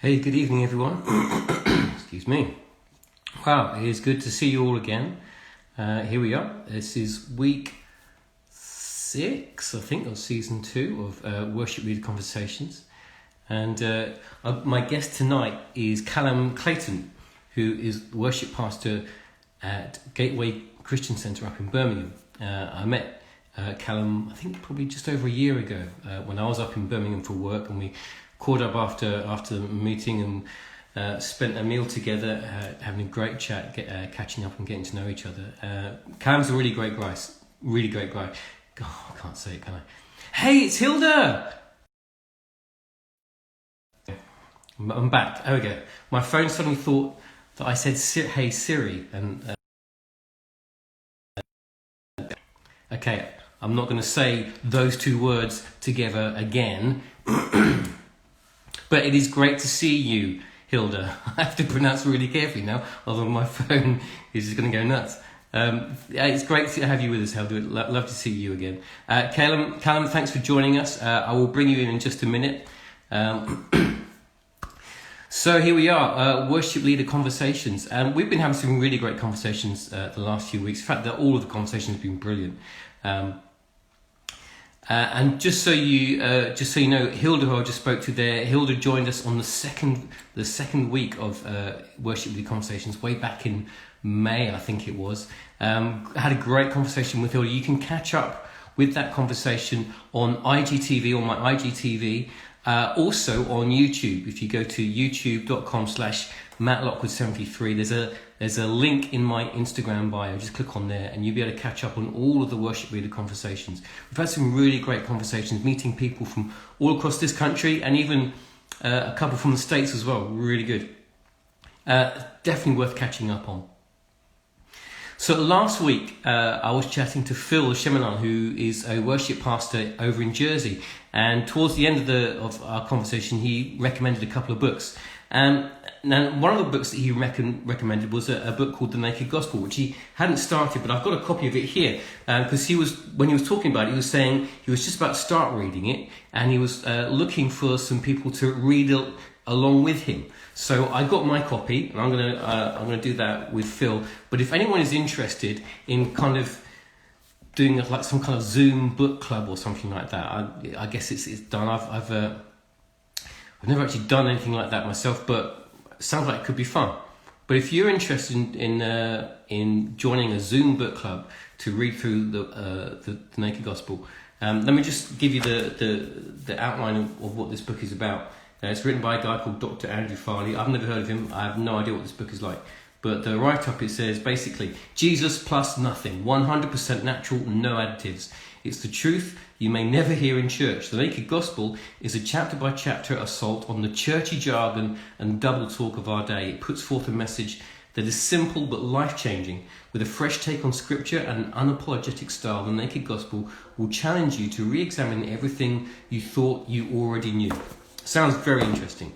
Hey, good evening, everyone. Excuse me. Wow, it is good to see you all again. Here we are. This is week 6, I think, of season 2 of Worship Leader Conversations. And my guest tonight is Callum Clayton, who is worship pastor at Gateway Christian Centre up in Birmingham. I met Callum, I think, probably just over a year ago when I was up in Birmingham for work, and we caught up after the meeting and spent a meal together, having a great chat, catching up and getting to know each other. Callum's a really great guy. Oh, I can't say it, can I? Hey, it's Hilda! I'm back. There we go. My phone suddenly thought that I said, hey Siri, and okay, I'm not going to say those two words together again. But it is great to see you, Hilda. I have to pronounce really carefully now, although my phone is just going to go nuts. It's great to have you with us, Hilda. Love to see you again. Callum, thanks for joining us. I will bring you in just a minute. So here we are, Worship Leader Conversations. We've been having some really great conversations the last few weeks. In fact, all of the conversations have been brilliant. And just so you know, Hilda, who I just spoke to there, Hilda joined us on the second week of Worship Leader Conversations way back in May, I think it was. Had a great conversation with Hilda. You can catch up with that conversation on IGTV, on my IGTV, also on YouTube. If you go to youtube.com/MattLockwood73, there's a link in my Instagram bio. Just click on there and you'll be able to catch up on all of the Worship Leader Conversations. We've had some really great conversations, meeting people from all across this country and even a couple from the States as well. Really good. Definitely worth catching up on. So last week, I was chatting to Phil Shemanan, who is a worship pastor over in Jersey. And towards the end of our conversation, he recommended a couple of books. Now, one of the books that he recommended was a book called The Naked Gospel, which he hadn't started, but I've got a copy of it here. Because when he was talking about it, he was saying he was just about to start reading it, and he was looking for some people to read along with him. So I got my copy, and I'm gonna do that with Phil. But if anyone is interested in kind of doing like some kind of Zoom book club or something like that, I guess it's done. I've never actually done anything like that myself, but it sounds like it could be fun. But if you're interested in joining a Zoom book club to read through the Naked Gospel, let me just give you the outline of what this book is about. It's written by a guy called Dr. Andrew Farley. I've never heard of him. I have no idea what this book is like. But the write-up, it says basically, Jesus plus nothing, 100% natural, no additives. It's the truth you may never hear in church. The Naked Gospel is a chapter-by-chapter assault on the churchy jargon and double talk of our day. It puts forth a message that is simple but life-changing. With a fresh take on scripture and an unapologetic style, the Naked Gospel will challenge you to re-examine everything you thought you already knew. Sounds very interesting.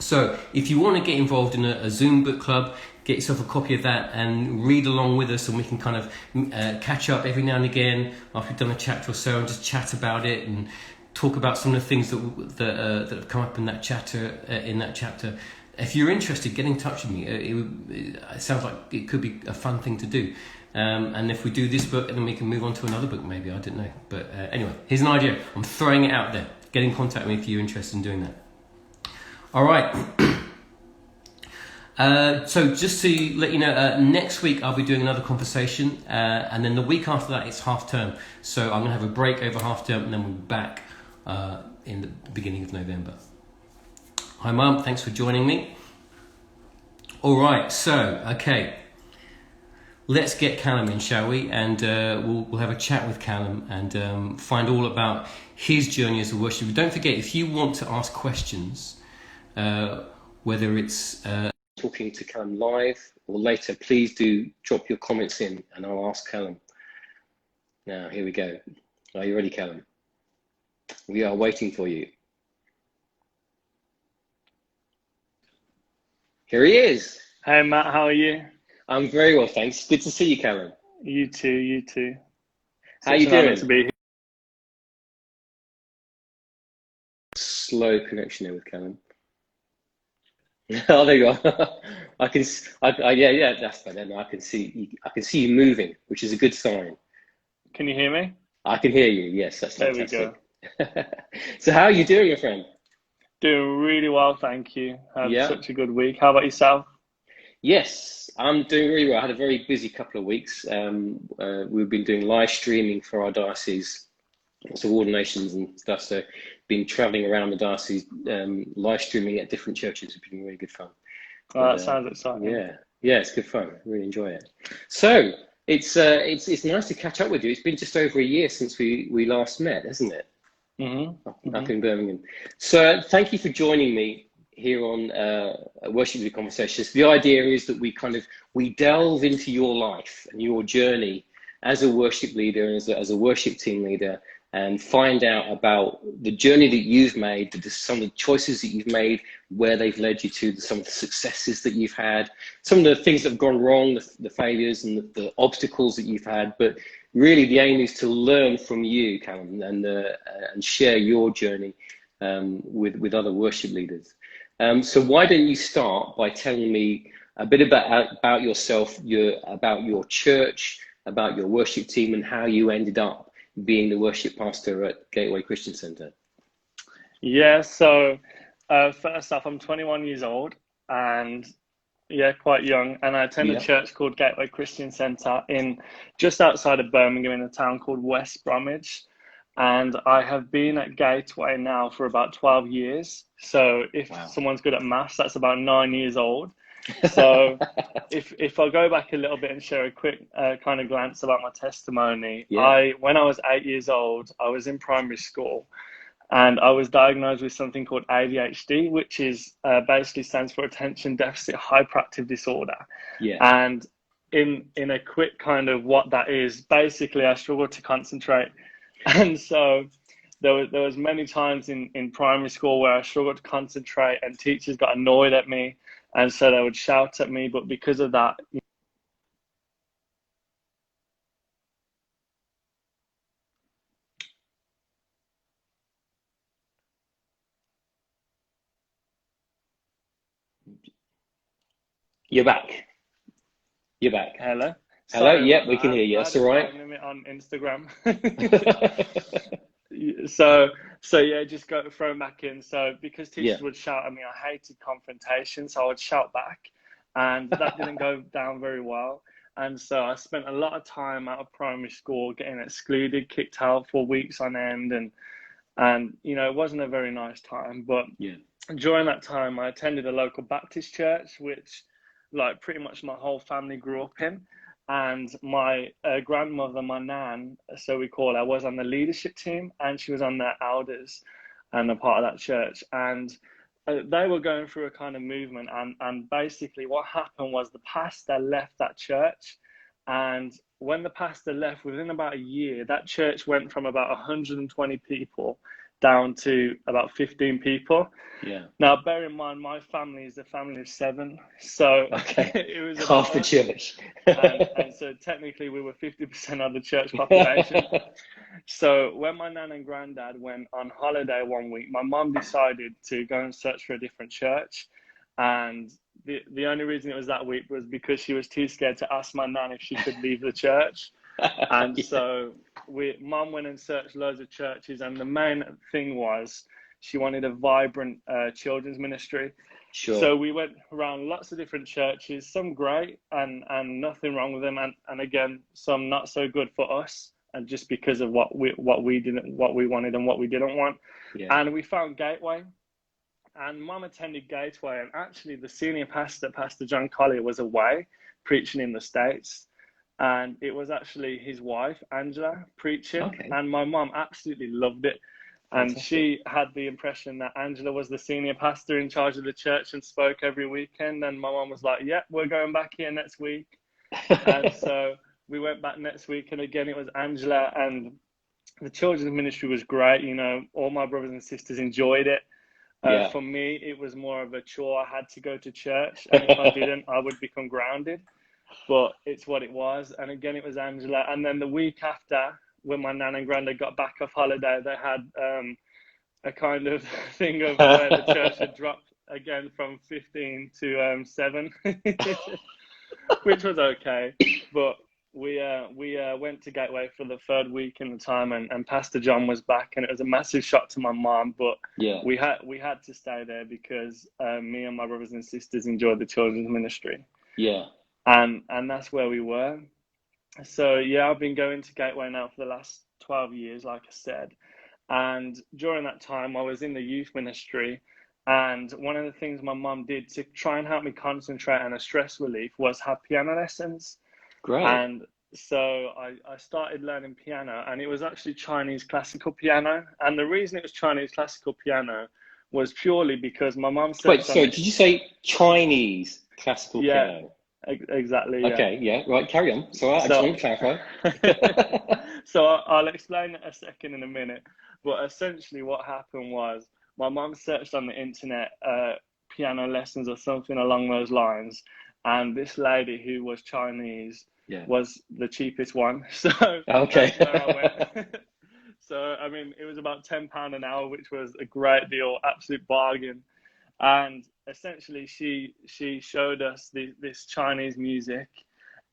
So if you want to get involved in a Zoom book club, get yourself a copy of that and read along with us, and we can kind of catch up every now and again after we've done a chapter or so and just chat about it and talk about some of the things that have come up in that chapter. If you're interested, get in touch with me. It sounds like it could be a fun thing to do. And if we do this book, then we can move on to another book maybe, I don't know. But anyway, here's an idea. I'm throwing it out there. Get in contact with me if you're interested in doing that. All right. So just to let you know, next week I'll be doing another conversation, and then the week after that it's half term. So I'm going to have a break over half term, and then we'll be back in the beginning of November. Hi Mum, thanks for joining me. All right, so okay, let's get Callum in, shall we? And we'll have a chat with Callum and find all about his journey as a worshiper. Don't forget, if you want to ask questions, whether it's talking to Callum live or later, please do drop your comments in and I'll ask Callum. Now, here we go. Are you ready, Callum? We are waiting for you. Here he is. Hey Matt, how are you? I'm very well, thanks. Good to see you, Callum. You too. How you doing? To be here. Slow connection there with Callum. Oh, there you go. Yeah, that's better. Now I can see you moving, which is a good sign. Can you hear me? I can hear you. Yes, that's There we go. fantastic. So how are you doing, your friend? Doing really well, thank you. Had Yeah. such a good week. How about yourself? Yes, I'm doing really well. I had a very busy couple of weeks. We've been doing live streaming for our diocese, so ordinations and stuff. So, been traveling around the diocese, live streaming at different churches. It's been really good fun. Oh, But that sounds exciting. yeah, it's good fun. I really enjoy it. So it's nice to catch up with you. It's been just over a year since we last met, hasn't it? Up Hmm. in Birmingham. So thank you for joining me here on Worship Leader Conversations. The idea is that we delve into your life and your journey as a worship leader and as a worship team leader, and find out about the journey that you've made, some of the choices that you've made, where they've led you to, some of the successes that you've had, some of the things that have gone wrong, the failures and the obstacles that you've had. But really, the aim is to learn from you, Callum, and share your journey with other worship leaders. So why don't you start by telling me a bit about yourself, about your church, about your worship team, and how you ended up being the worship pastor at Gateway Christian Centre. Yeah, so first off, I'm 21 years old and yeah, quite young. And I attend a Yeah. church called Gateway Christian Centre in just outside of Birmingham in a town called West Bromwich. And I have been at Gateway now for about 12 years. So if Wow. someone's good at maths, that's about 9 years old. So if I go back a little bit and share a quick kind of glance about my testimony, Yeah. when I was 8 years old, I was in primary school and I was diagnosed with something called ADHD, which is basically stands for attention deficit hyperactive disorder. Yeah. And in a quick kind of what that is, basically I struggled to concentrate, and so there was many times in primary school where I struggled to concentrate, and teachers got annoyed at me, and so they would shout at me. But because of that, You're back. You're back. hello, Hello. sorry Yep, about we can that. hear you. I had That's a all right. time limit on Instagram. So, so yeah, just go thrown back in. So because Yeah. teachers would shout at me, I hated confrontation, so I would shout back, and that didn't go down very well. And so I spent a lot of time out of primary school getting excluded, kicked out for weeks on end, and it wasn't a very nice time. But Yeah. during that time, I attended a local Baptist church, which like pretty much my whole family grew up in. And my grandmother, my nan, so we call her, was on the leadership team, and she was on the elders and a part of that church. And they were going through a kind of movement. And basically, what happened was the pastor left that church. And when the pastor left, within about a year, that church went from about 120 people down to about 15 people. Yeah. Now, bear in mind, my family is a family of seven, so Okay. it was Half about the us, church. and so technically we were 50% of the church population. So when my nan and granddad went on holiday one week, my mum decided to go and search for a different church, and the only reason it was that week was because she was too scared to ask my nan if she could leave the church. And Yeah. so mum went and searched loads of churches, and the main thing was she wanted a vibrant children's ministry. Sure. So we went around lots of different churches, some great and nothing wrong with them, and again some not so good for us, and just because of what we wanted and what we didn't want. Yeah. And we found Gateway, and mum attended Gateway, and actually the senior pastor, Pastor John Collier, was away preaching in the States, and it was actually his wife Angela preaching. Okay. And my mum absolutely loved it, and Fantastic. she had the impression that Angela was the senior pastor in charge of the church and spoke every weekend. And my mum was like, yeah, we're going back here next week. And so we went back next week, and again it was Angela, and the children's ministry was great. All my brothers and sisters enjoyed it. Yeah. For me, it was more of a chore. I had to go to church, and if I didn't, I would become grounded. But it's what it was. And again, it was Angela. And then the week after, when my nan and granddad got back off holiday, they had a kind of thing of where the church had dropped again from 15 to 7, which was okay. But we went to Gateway for the third week in the time, and Pastor John was back, and it was a massive shock to my mom. But we had to stay there because me and my brothers and sisters enjoyed the children's ministry. Yeah. And that's where we were. So yeah, I've been going to Gateway now for the last 12 years, like I said. And during that time, I was in the youth ministry. And one of the things my mum did to try and help me concentrate on a stress relief was have piano lessons. Great. And so I started learning piano, and it was actually Chinese classical piano. And the reason it was Chinese classical piano was purely because my mum said... Wait, sorry, did you say Chinese classical piano? Exactly. Yeah. Okay, yeah, right, carry on. So I just want to clarify. So I'll explain it a second in a minute. But essentially what happened was my mum searched on the internet piano lessons or something along those lines. And this lady who was Chinese was the cheapest one. So okay. That's where I went. So, I mean, it was about £10 an hour, which was a great deal, absolute bargain. And essentially she showed us this Chinese music,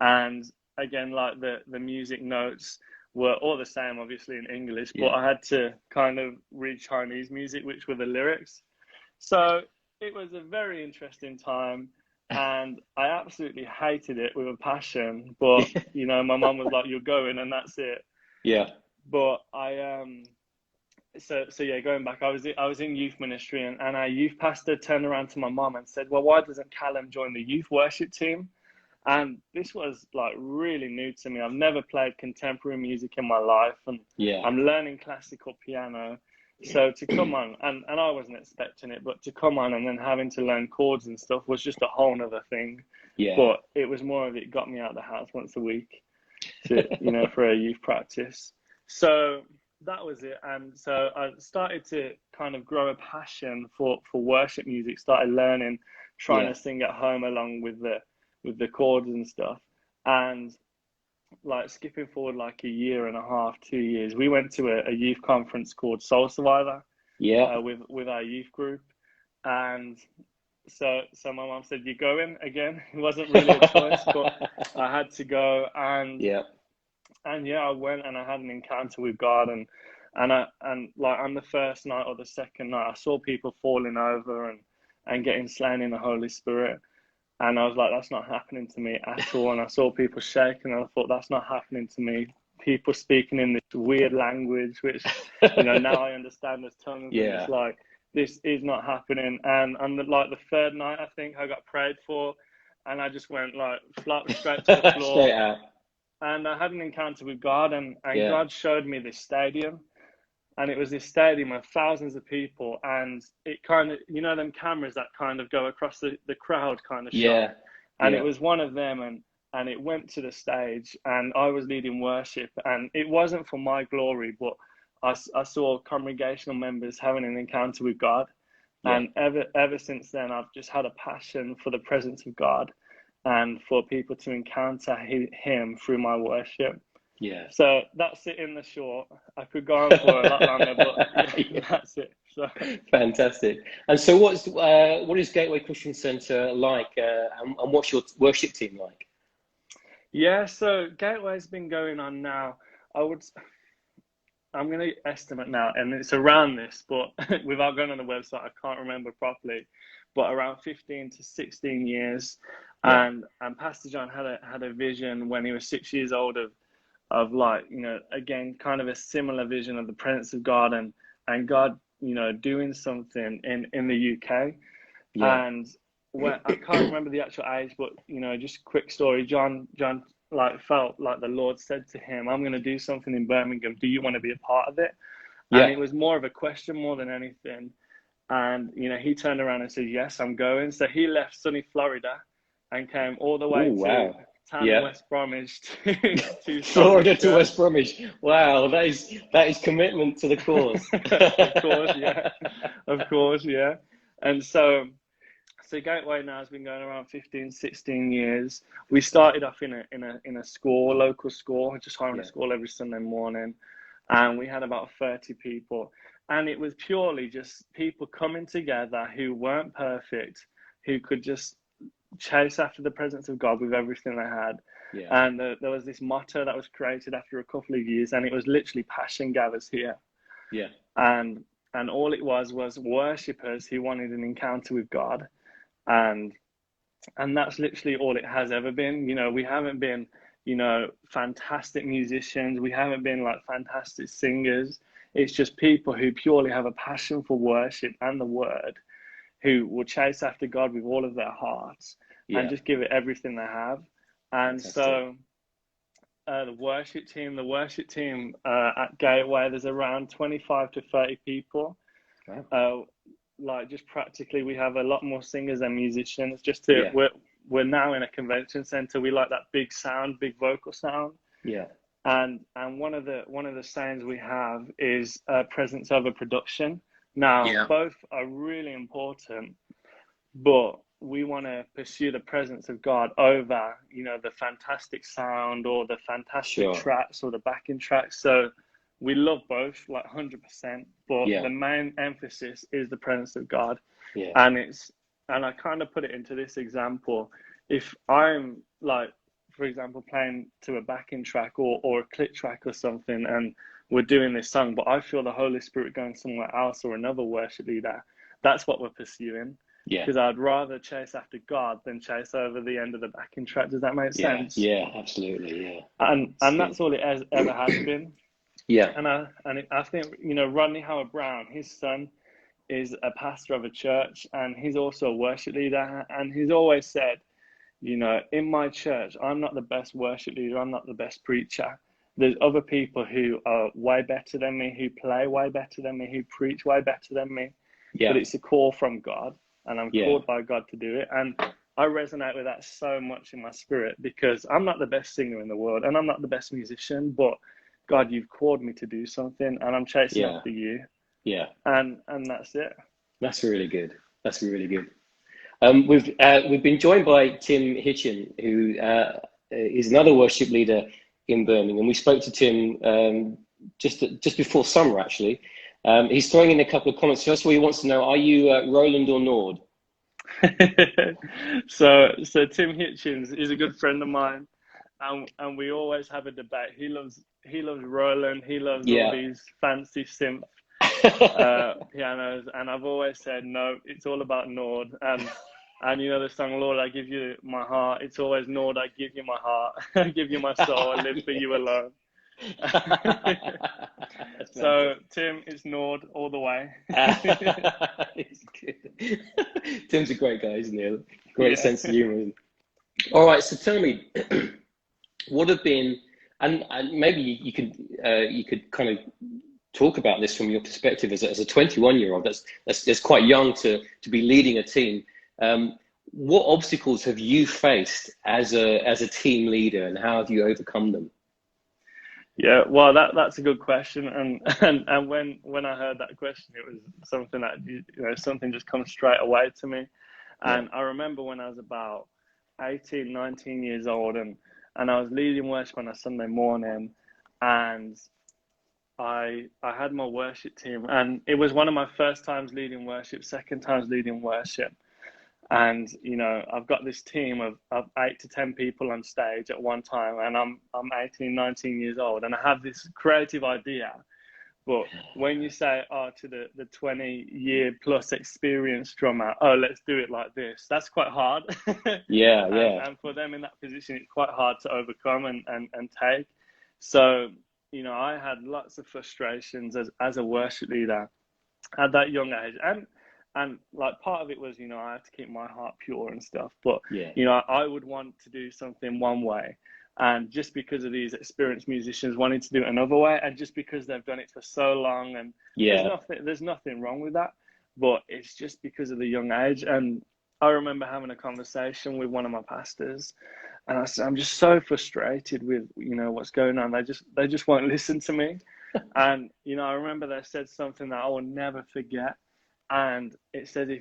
and again, like the music notes were all the same, obviously in English, but I had to kind of read Chinese music, which were the lyrics. So it was a very interesting time, and I absolutely hated it with a passion. But you know, my mum was like, "You're going, and that's it." Yeah. But So yeah, going back, I was in youth ministry, and our youth pastor turned around to my mom and said, "Well, why doesn't Callum join the youth worship team?" And this was like really new to me. I've never played contemporary music in my life, and I'm learning classical piano. So to come on, and I wasn't expecting it, but to come on and then having to learn chords and stuff was just a whole nother thing. Yeah. But it was more of it got me out of the house once a week to, you know, for a youth practice. So that was it. And so I started to kind of grow a passion for worship music, started learning, trying to sing at home along with the chords and stuff. And like skipping forward like a year and a half, 2 years, we went to a youth conference called Soul Survivor with our youth group. And so my mom said, "You're going again." It wasn't really a choice, but I had to go. And I went, and I had an encounter with God, and like on the first night or the second night, I saw people falling over and getting slain in the Holy Spirit. And I was like, that's not happening to me at all. And I saw people shaking, and I thought, that's not happening to me. People speaking in this weird language, which, you know, now I understand as tongues. Yeah. It's like, this is not happening. And on the third night, I think I got prayed for, and I just went like flat straight to the floor. Straight out. And I had an encounter with God, and God showed me this stadium. And it was this stadium of thousands of people, and it kind of, you know, them cameras that kind of go across the crowd kind of shot. And it was one of them, and it went to the stage, and I was leading worship, and it wasn't for my glory, but I saw congregational members having an encounter with God. And ever since then, I've just had a passion for the presence of God and for people to encounter him through my worship. Yeah. So that's it in the short. I could go on for a lot longer, but that's it. So. Fantastic. And so what is Gateway Christian Centre like, and what's your worship team like? Yeah, so Gateway's been going on now. I'm going to estimate now, and it's around this, but without going on the website, I can't remember properly, but around 15 to 16 years. Yeah. And Pastor John had a vision when he was 6 years old of like, you know, again, kind of a similar vision of the presence of God and God, you know, doing something in the UK. Yeah. And when, I can't remember the actual age, but, you know, just a quick story. John like felt like the Lord said to him, "I'm going to do something in Birmingham. Do you want to be a part of it?" And it was more of a question more than anything. And, you know, he turned around and said, "Yes, I'm going." So he left sunny Florida and came all the way to West Bromwich to Florida to West Bromwich. Wow, that is commitment to the cause. Of course, yeah. And so Gateway now has been going around 15, 16 years. We started off in a school, local school, just hiring a school every Sunday morning, and we had about 30 people. And it was purely just people coming together who weren't perfect, who could just chase after the presence of God with everything they had. Yeah. And there was this motto that was created after a couple of years, and it was literally passion gathers here. Yeah. And all it was worshippers who wanted an encounter with God. And that's literally all it has ever been. You know, we haven't been, you know, fantastic musicians. We haven't been like fantastic singers. It's just people who purely have a passion for worship and the word, who will chase after God with all of their hearts and just give it everything they have. And Fantastic. so the worship team at Gateway, there's around 25 to 30 people. Wow. Like just practically, we have a lot more singers and musicians. Just to we're now in a convention center. We like that big sound, big vocal sound. Yeah. And one of the sayings we have is presence over production. Now, both are really important, but we want to pursue the presence of God over, you know, the fantastic sound or the fantastic tracks or the backing tracks. So we love both, like 100%, but the main emphasis is the presence of God. Yeah. And I kind of put it into this example. If I'm like, for example, playing to a backing track or a click track or something, and we're doing this song, but I feel the Holy Spirit going somewhere else or another worship leader, that's what we're pursuing. Yeah. Because I'd rather chase after God than chase over the end of the backing track. Does that make sense? Yeah, absolutely. Yeah. And that's all it ever has been. Yeah. And I think, you know, Rodney Howard-Browne, his son is a pastor of a church, and he's also a worship leader. And he's always said, you know, in my church, I'm not the best worship leader. I'm not the best preacher. There's other people who are way better than me, who play way better than me, who preach way better than me. Yeah. But it's a call from God, and I'm called by God to do it. And I resonate with that so much in my spirit, because I'm not the best singer in the world, and I'm not the best musician, but God, you've called me to do something, and I'm chasing after you. Yeah. And that's it. That's really good. That's really good. We've been joined by Tim Hitchin, who is another worship leader in Birmingham. We spoke to Tim just before summer, actually. He's throwing in a couple of comments. First of all, he wants to know: are you Roland or Nord? So Tim Hitchens is a good friend of mine, and we always have a debate. He loves Roland. He loves all these fancy synth pianos, and I've always said no. It's all about Nord. And you know the song, Lord, I give you my heart. It's always, Nord, I give you my heart. I give you my soul. I live for you alone. So Tim, it's Nord all the way. It's good. Tim's a great guy, isn't he? Great sense of humor. All right, so tell me, what have been, and maybe you could kind of talk about this from your perspective as a 21-year-old. That's quite young to be leading a team. What obstacles have you faced as a team leader, and how have you overcome them? Yeah, well, that's a good question, and when I heard that question, it was something that something just comes straight away to me. And I remember when I was about 18, 19 years old, and I was leading worship on a Sunday morning, and I had my worship team, and it was one of my first times leading worship, second times leading worship. And, you know, I've got this team of 8 to 10 people on stage at one time, and I'm 18, 19 years old, and I have this creative idea. But when you say, to the 20-year plus experienced drummer, let's do it like this, that's quite hard. Yeah. And for them in that position, it's quite hard to overcome and take. So, you know, I had lots of frustrations as a worship leader at that young age. And like part of it was, you know, I had to keep my heart pure and stuff. But, you know, I would want to do something one way. And just because of these experienced musicians wanting to do it another way, and just because they've done it for so long, and there's nothing wrong with that. But it's just because of the young age. And I remember having a conversation with one of my pastors, and I said, I'm just so frustrated with, you know, what's going on. They just won't listen to me. And, you know, I remember they said something that I will never forget. And it said, they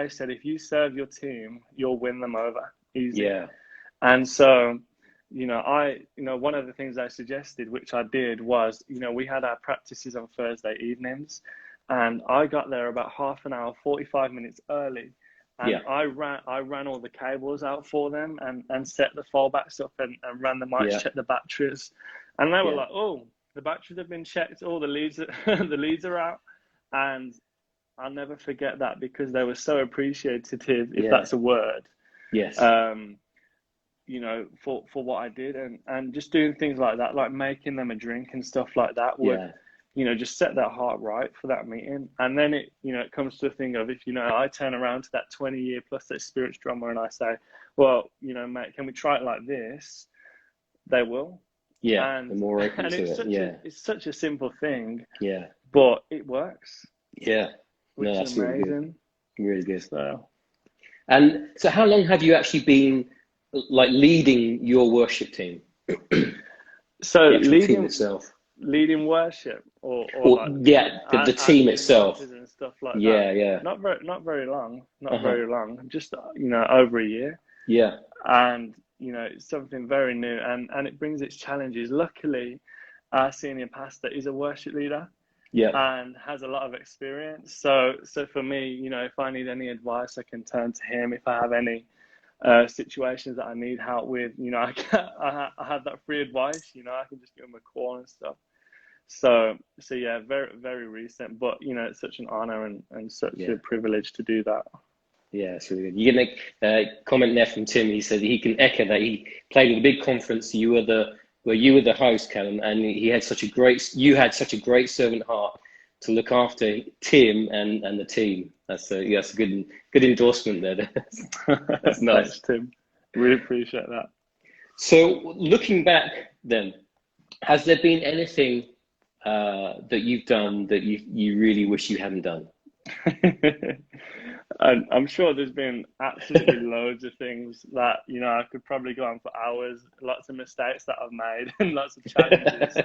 said, if you serve your team, you'll win them over easy. Yeah. And so one of the things I suggested, which I did, was, we had our practices on Thursday evenings, and I got there about half an hour, 45 minutes early. And Yeah. I ran all the cables out for them and set the fallbacks up and ran the mics, checked the batteries. And they were like, oh, the batteries have been checked, all the leads, the leads are out. And I'll never forget that, because they were so appreciative, if that's a word. Yes. For what I did, and just doing things like that, like making them a drink and stuff like that would, just set their heart right for that meeting. And then it comes to a thing of, if, I turn around to that 20-year plus experienced drummer and I say, well, mate, can we try it like this? They will. Yeah. And the more open and to it's it. it's such a simple thing. Yeah. But it works. Yeah. Which is amazing. Really good. So. And so how long have you actually been like leading your worship team? So the team itself. Leading worship, or like, the team itself and stuff like that. Not very long. Very long. Just over a year. Yeah. And it's something very new, and it brings its challenges. Luckily, our senior pastor is a worship leader. Yeah. And has a lot of experience. So for me, if I need any advice, I can turn to him. If I have any situations that I need help with, I have that free advice. I can just give him a call and stuff. So yeah, very, very recent. But it's such an honor and such a privilege to do that. Yeah, it's really good. You get a comment there from Tim. He said he can echo that. He played at a big conference. You were the host, Callum, and you had such a great servant heart to look after Tim and the team. That's a good endorsement there. That's nice. Thanks, Tim. Really appreciate that. So looking back then, has there been anything that you've done that you really wish you hadn't done? I'm sure there's been absolutely loads of things that, I could probably go on for hours, lots of mistakes that I've made and lots of challenges.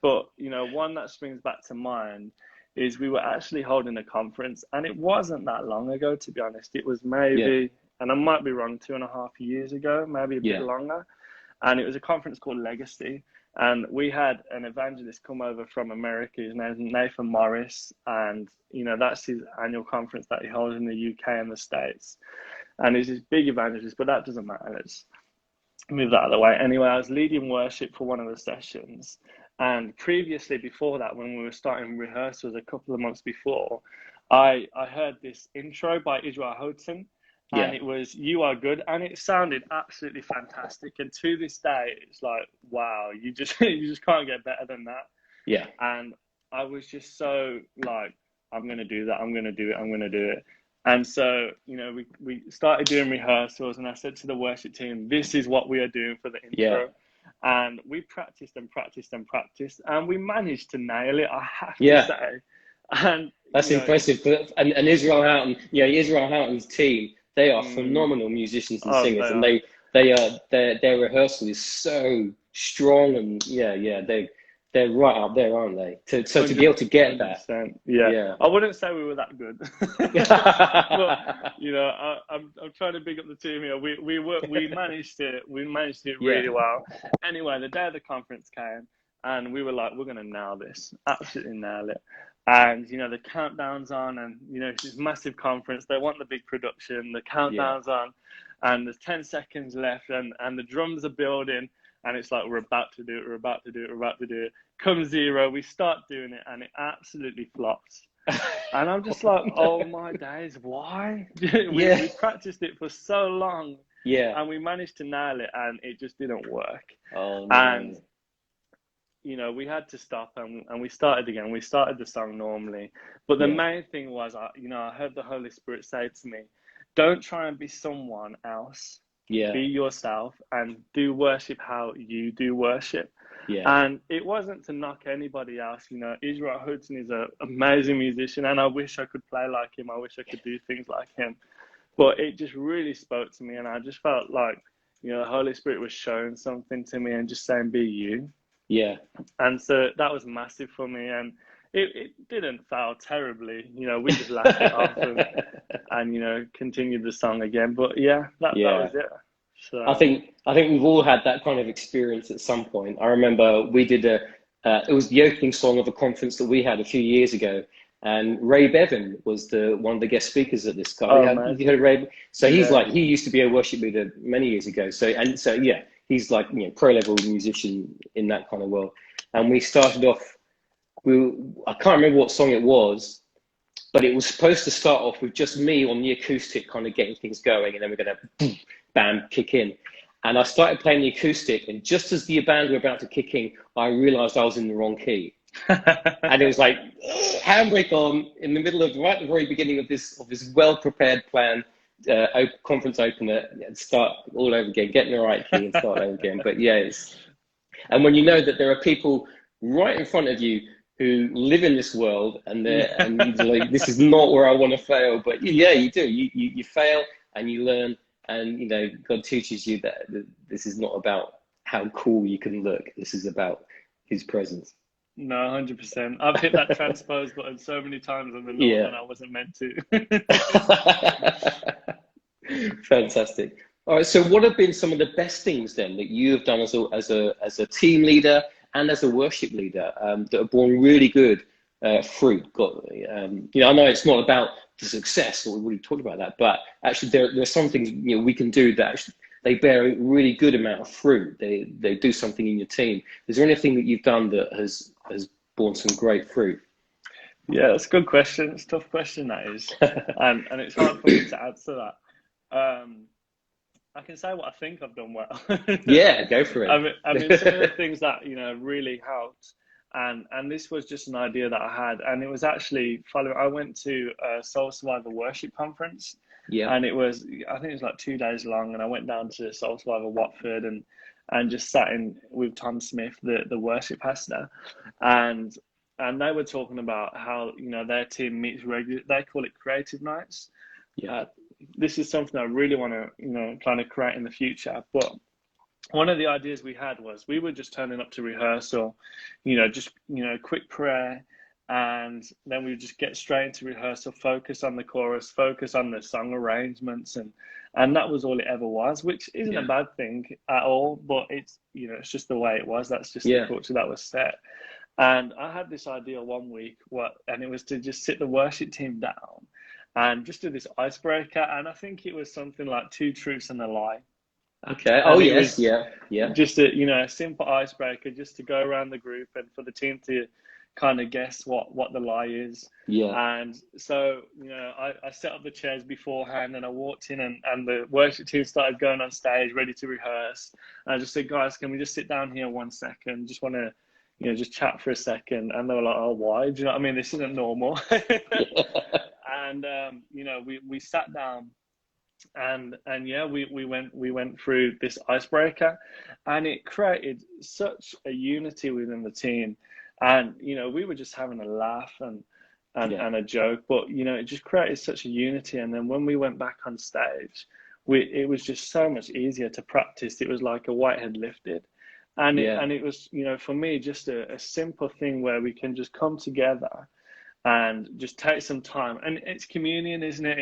But, one that springs back to mind is we were actually holding a conference, and it wasn't that long ago, to be honest. It was maybe, and I might be wrong, 2.5 years ago, maybe a bit longer. And it was a conference called Legacy. And we had an evangelist come over from America. His name's Nathan Morris. And, that's his annual conference that he holds in the UK and the States. And he's this big evangelist, but that doesn't matter. Let's move that out of the way. Anyway, I was leading worship for one of the sessions. And previously, before that, when we were starting rehearsals a couple of months before, I heard this intro by Israel Houghton. And it was "You Are Good," and it sounded absolutely fantastic. And to this day, it's like, wow, you just can't get better than that. Yeah. And I was just so like, I'm gonna do that. I'm gonna do it. And so, we started doing rehearsals, and I said to the worship team, "This is what we are doing for the intro." And we practiced, and we managed to nail it, I have to say. And that's impressive. And Israel Houghton, Israel Houghton's team. They are phenomenal musicians and singers, and their rehearsal is so strong, and they're right up there, aren't they? So to be able to get that, I wouldn't say we were that good, but I'm trying to big up the team here. We managed it really well. Anyway, the day of the conference came, and we were like, we're gonna nail this, absolutely nail it. And, the countdown's on, and, it's this massive conference. They want the big production. The countdown's on, and there's 10 seconds left, and the drums are building, and it's like, we're about to do it. Come zero, we start doing it, and it absolutely flops. And I'm just like, oh my days, why? We practiced it for so long, and we managed to nail it, and it just didn't work. Oh, no. And we had to stop, and we started again. We started the song normally. But the main thing was, I heard the Holy Spirit say to me, don't try and be someone else. Be yourself and do worship how you do worship. And it wasn't to knock anybody else. Israel Houghton is an amazing musician, and I wish I could play like him. I wish I could do things like him. But it just really spoke to me, and I just felt like, the Holy Spirit was showing something to me and just saying, be you. And so that was massive for me, and it didn't fail terribly. We just laughed it off and continued the song again. But that was it. So I think we've all had that kind of experience at some point. I remember we did it was the opening song of a conference that we had a few years ago, and Ray Bevan was one of the guest speakers at this guy. Have you heard of Ray? So he's yeah. he used to be a worship leader many years ago. So yeah, he's like, pro level musician in that kind of world. And we started off. I can't remember what song it was, but it was supposed to start off with just me on the acoustic, kind of getting things going, and then we're going to bam, kick in. And I started playing the acoustic, and just as the band were about to kick in, I realized I was in the wrong key. And it was like handbrake on in the middle of right at the very beginning of this well-prepared plan, conference opener, and start all over again, get in the right key and start over again. But yeah, and when you know that there are people right in front of you who live in this world, and you're like, this is not where I want to fail, but yeah, you do. You fail and you learn, and God teaches you that this is not about how cool you can look. This is about His presence. No, 100%. I've hit that transpose button so many times on the Lord, and I wasn't meant to. Fantastic. All right. So, what have been some of the best things then that you have done as a team leader and as a worship leader that have borne really good fruit? I know it's not about the success, or we already talked about that, but actually there's some things we can do that actually they bear a really good amount of fruit. They do something in your team. Is there anything that you've done that has borne some great fruit? Yeah, that's a good question. It's a tough question, that is, and it's hard for me to answer that. I can say what I think I've done well. Yeah, go for it. I mean, some of the things that really helped, and this was just an idea that I had, and it was actually following. I went to a Soul Survivor worship conference, and I think it was like 2 days long, and I went down to Soul Survivor Watford and just sat in with Tom Smith, the worship pastor, and they were talking about how their team meets regularly. They call it creative nights. This is something I really want to kind of create in the future. But one of the ideas we had was we were just turning up to rehearsal, just quick prayer, and then we would just get straight into rehearsal, focus on the chorus, focus on the song arrangements, and that was all it ever was, which isn't a bad thing at all, but it's it's just the way it was. That's just the culture that was set. And I had this idea one week, and it was to just sit the worship team down and just do this icebreaker. And I think it was something like 2 truths and a lie. Okay. And yeah. Just a simple icebreaker, just to go around the group and for the team to kind of guess what the lie is. Yeah. And so I set up the chairs beforehand, and I walked in, and the worship team started going on stage, ready to rehearse. And I just said, guys, can we just sit down here 1 second? Just want to just chat for a second. And they were like, oh, why? Do you know what I mean? This isn't normal. And we sat down, and we went through this icebreaker, and it created such a unity within the team. And we were just having a laugh and a joke, but it just created such a unity. And then when we went back on stage, it was just so much easier to practice. It was like a weight had lifted. And it was, for me, just a simple thing where we can just come together and just take some time. And it's communion, isn't it?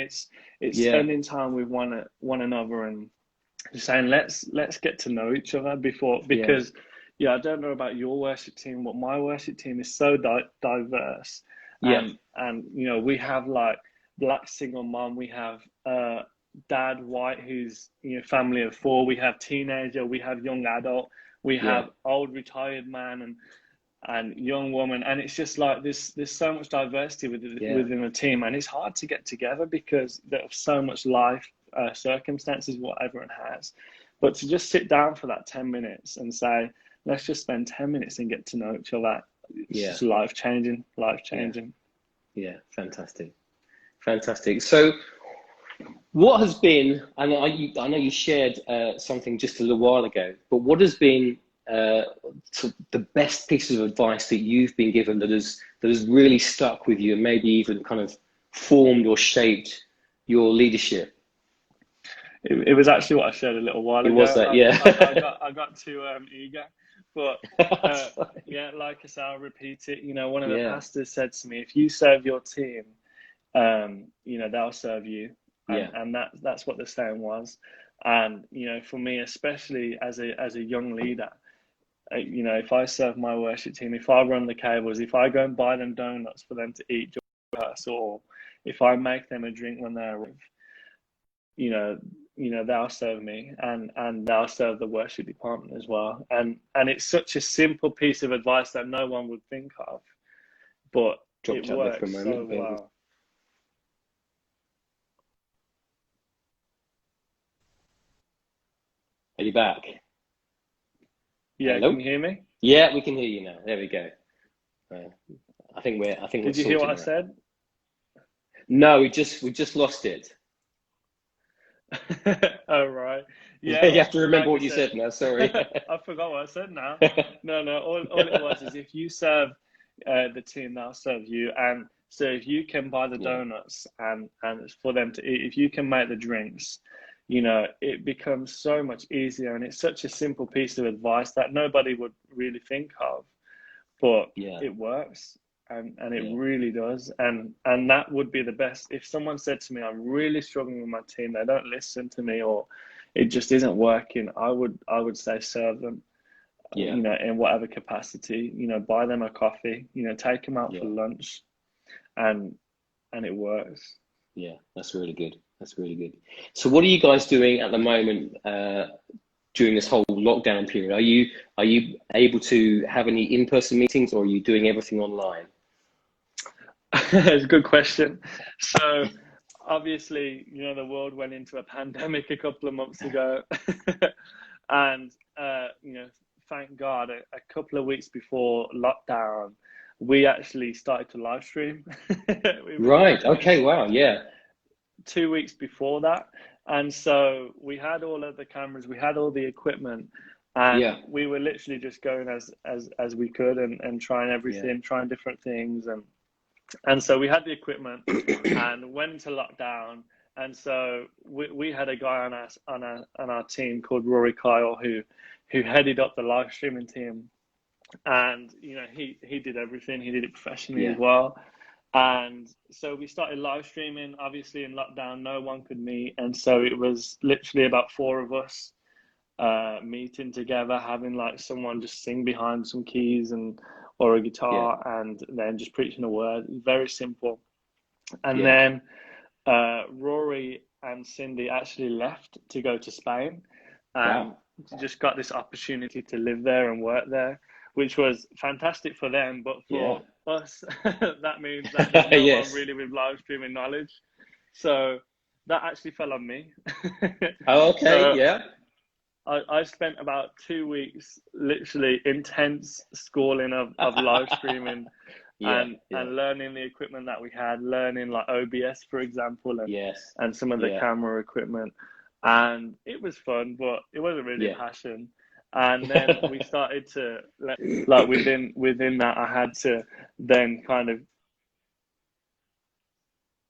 It's spending time with one another and just saying, let's get to know each other because I don't know about your worship team, but my worship team is so diverse. And we have like black single mom, we have dad white who's family of 4, we have teenager, we have young adult. We have old retired man and young woman, and it's just like there's so much diversity within a team, and it's hard to get together because there's so much life circumstances what everyone has. But to just sit down for that 10 minutes and say, let's just spend 10 minutes and get to know each other, it's just life changing. Yeah, fantastic. So what has been, I know you shared something just a little while ago, but what has been the best piece of advice that you've been given that has really stuck with you and maybe even kind of formed or shaped your leadership? It was actually what I shared a little while ago. It was that, I got too eager. But like I said, I'll repeat it. One of the pastors said to me, if you serve your team, they'll serve you. And that's what the saying was. And, you know, for me, especially as a young leader, you know, if I serve my worship team, if I run the cables, if I go and buy them donuts for them to eat during rehearsal, or if I make them a drink when they're with, you know, they'll serve me, and they'll serve the worship department as well. And it's such a simple piece of advice that no one would think of, but Dropped it out there for a works moment. so well. Are you back? Yeah, Hello? can you hear me? Yeah, we can hear you now. There we go. I think we're Did you hear what I now. said? No, we just lost it. Oh, right. Yeah, You have to remember like what you said now. Sorry. I forgot what I said now. No, all it was is if you serve the team, they'll serve you. And so if you can buy the donuts and for them to eat, if you can make the drinks, you know, it becomes so much easier. And it's such a simple piece of advice that nobody would really think of, but it works. And it really does. And that would be the best. If someone said to me, I'm really struggling with my team, they don't listen to me, or it just isn't working, I would say serve them, you know, in whatever capacity, you know, buy them a coffee, you know, take them out for lunch, and it works. Yeah, that's really good. That's really good. So what are you guys doing at the moment during this whole lockdown period? Are you able to have any in-person meetings, or are you doing everything online? It's a good question. So obviously, you know, the world went into a pandemic a couple of months ago. And, you know, thank God, a couple of weeks before lockdown, we actually started to live stream. Right. Okay. Wow. Yeah. 2 weeks before that. And so we had all of the cameras, we had all the equipment, and we were literally just going as we could, and trying everything, trying different things. And so we had the equipment and went into lockdown. And so we had a guy on our team called Rory Kyle, who headed up the live streaming team. And, you know, he did everything. He did it professionally as well. And so we started live streaming. Obviously in lockdown, no one could meet. And so it was literally about 4 of us meeting together, having like someone just sing behind some keys or a guitar, and then just preaching a word. Very simple. And then Rory and Cindy actually left to go to Spain, and just got this opportunity to live there and work there, which was fantastic for them. But for us, that means that there's no one really with live streaming knowledge. So that actually fell on me. Oh, okay. So, I spent about 2 weeks literally intense schooling of live streaming and learning the equipment that we had, learning like OBS, for example, and some of the camera equipment. And it was fun, but it wasn't really a passion. And then we started to, like within that, I had to then kind of,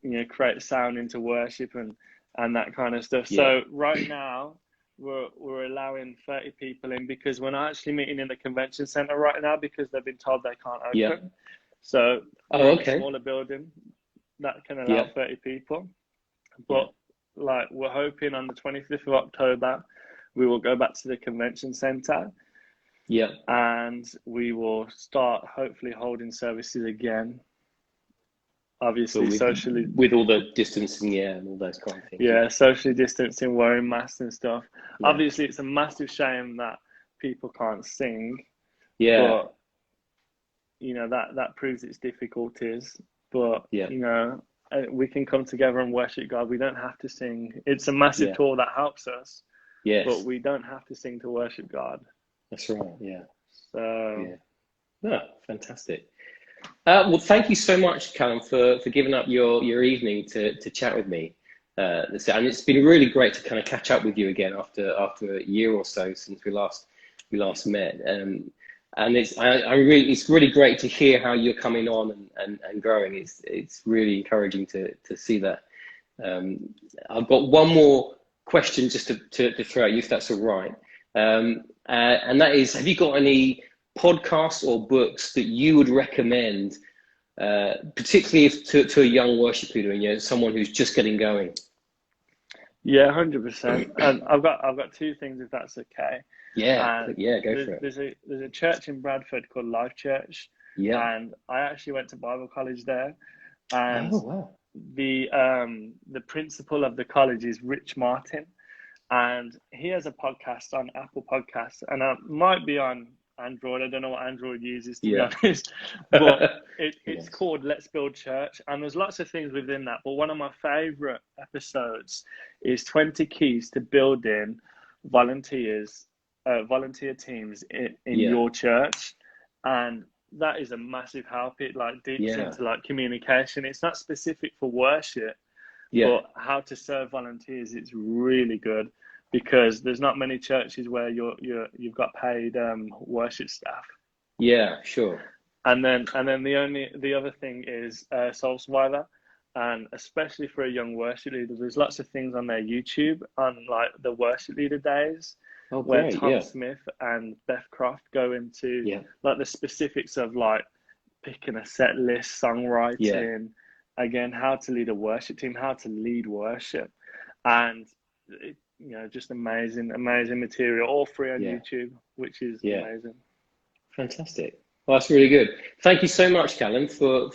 you know, create sound into worship and that kind of stuff. So right now, we're allowing 30 people in, because we're not actually meeting in the convention center right now because they've been told they can't open. So we're in a smaller building that can allow 30 people. But like, we're hoping on the 25th of October, we will go back to the convention center. And we will start hopefully holding services again. Obviously, socially, with all the distancing, and all those kind of things. Socially distancing, wearing masks and stuff. Obviously, it's a massive shame that people can't sing. But you know, that proves its difficulties. But you know, we can come together and worship God. We don't have to sing. It's a massive tool that helps us. But we don't have to sing to worship God. That's right. So fantastic. Well, thank you so much, Callum, for giving up your evening to chat with me. And it's been really great to kind of catch up with you again after a year or so since we last met. And it's really great to hear how you're coming on and growing. It's really encouraging to see that. I've got one more question just to throw at you, if that's all right. And that is, have you got any podcasts or books that you would recommend, particularly to a young worship leader, and, you know, someone who's just getting going? Yeah, 100%. And I've got two things, if that's okay. Yeah, And yeah, go for it. there's a church in Bradford called Life Church, Yeah. and I actually went to Bible college there. And Oh, wow. the principal of the college is Rich Martin, and he has a podcast on Apple Podcasts, and it might be on Android. I don't know what Android uses, to be Yeah. honest, but it's Yes. called Let's Build Church, and there's lots of things within that. But one of my favorite episodes is 20 keys to building volunteer teams in Yeah. your church, and that is a massive help. It like dips Yeah. into like communication. It's not specific for worship, Yeah. but how to serve volunteers, it's really good, because there's not many churches where you've got paid worship staff. Yeah, sure. And then the other thing is Soul Survivor, and especially for a young worship leader, there's lots of things on their YouTube on like the worship leader days, Oh, where great. Tom Yeah. Smith and Beth Croft go into Yeah. like the specifics of like picking a set list, songwriting, again, how to lead a worship team, how to lead worship, and just amazing material, all free on Yeah. YouTube, which is Yeah. amazing. Fantastic. Well, that's really good. Thank you so much, Callum, for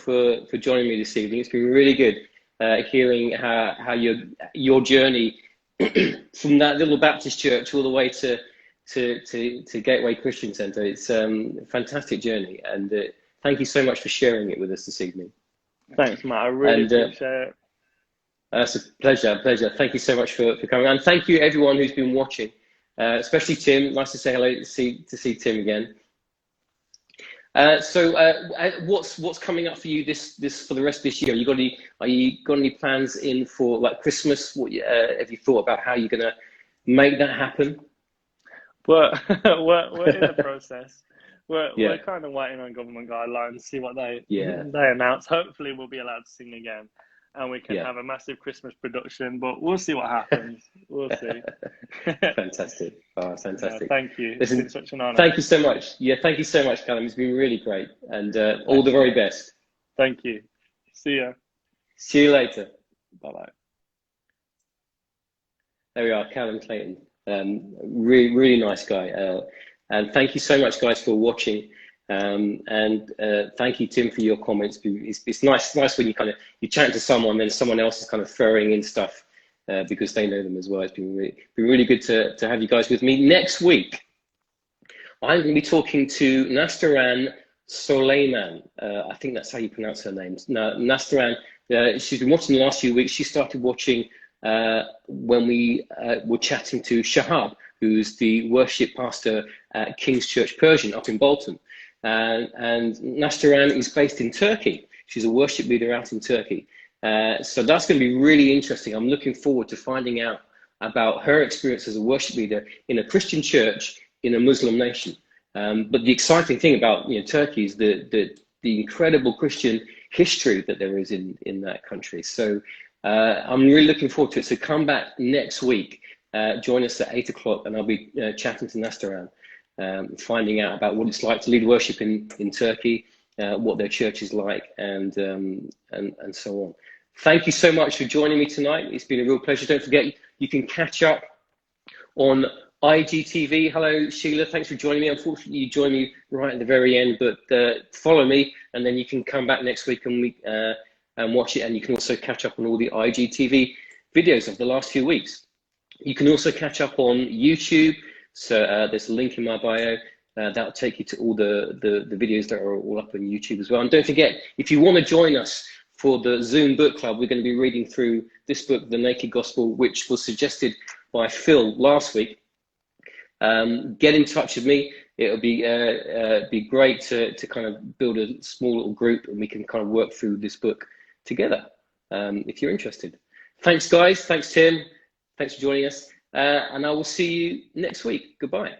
joining me this evening. It's been really good hearing how your journey from that little Baptist church all the way to Gateway Christian Centre. It's a fantastic journey, and thank you so much for sharing it with us this evening. Thanks, Matt. I really appreciate it. It's a pleasure. Thank you so much for coming, and thank you everyone who's been watching, especially Tim. Nice to say hello to see Tim again. So what's coming up for you this for the rest of this year? Are you got any plans in for like Christmas? What have you thought about how you're gonna make that happen? But we're in the process. We're kind of waiting on government guidelines, see what they announce. Hopefully we'll be allowed to sing again, and we can have a massive Christmas production, but we'll see what happens. We'll see. Fantastic. Oh, fantastic. Thank you. Listen, it's been such an honor. Thank you so much. Yeah, thank you so much, Callum. It's been really great, and all the very best. Thank you. See ya. See you later. Bye-bye. There we are, Callum Clayton. Really nice guy. And thank you so much, guys, for watching. And thank you, Tim, for your comments. It's nice when you chat to someone, then someone else is kind of throwing in stuff because they know them as well. It's been really good to have you guys with me. Next week, I'm going to be talking to Nastaran Soleiman. I think that's how you pronounce her name. No, Nastaran. She's been watching the last few weeks. She started watching when we were chatting to Shahab, who's the worship pastor at King's Church Persian up in Bolton. And Nastaran is based in Turkey. She's a worship leader out in Turkey. So that's going to be really interesting. I'm looking forward to finding out about her experience as a worship leader in a Christian church in a Muslim nation. But the exciting thing about Turkey is the incredible Christian history that there is in that country. So I'm really looking forward to it. So come back next week. Join us at 8 o'clock, and I'll be chatting to Nastaran, finding out about what it's like to lead worship in Turkey, what their church is like, and so on. Thank you so much for joining me tonight. It's been a real pleasure. Don't forget, you can catch up on IGTV. Hello, Sheila. Thanks for joining me. Unfortunately, you joined me right at the very end, but follow me, and then you can come back next week and watch it. And you can also catch up on all the IGTV videos of the last few weeks. You can also catch up on YouTube. So there's a link in my bio. That'll take you to all the videos that are all up on YouTube as well. And don't forget, if you want to join us for the Zoom book club, we're going to be reading through this book, The Naked Gospel, which was suggested by Phil last week. Get in touch with me. It'll be great to kind of build a small little group, and we can kind of work through this book together if you're interested. Thanks, guys. Thanks, Tim. Thanks for joining us. And I will see you next week. Goodbye.